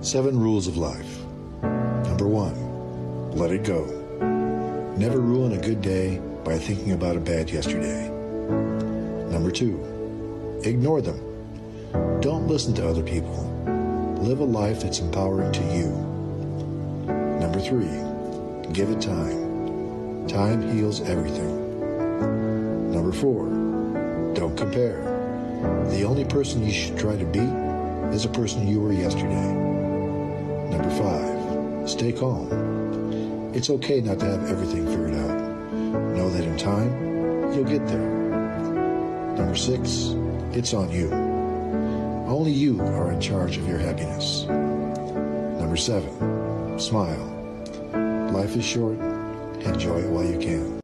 7 rules of life. Number 1, let it go. Never ruin a good day by thinking about a bad yesterday. Number 2, ignore them. Don't listen to other people. Live a life that's empowering to you. Number 3, give it time. Time heals everything. Number 4, don't compare. The only person you should try to beat is a person you were yesterday. Number 5, stay calm. It's okay not to have everything figured out. Know that in time, you'll get there. Number 6, it's on you. Only you are in charge of your happiness. Number 7, smile. Life is short. Enjoy it while you can.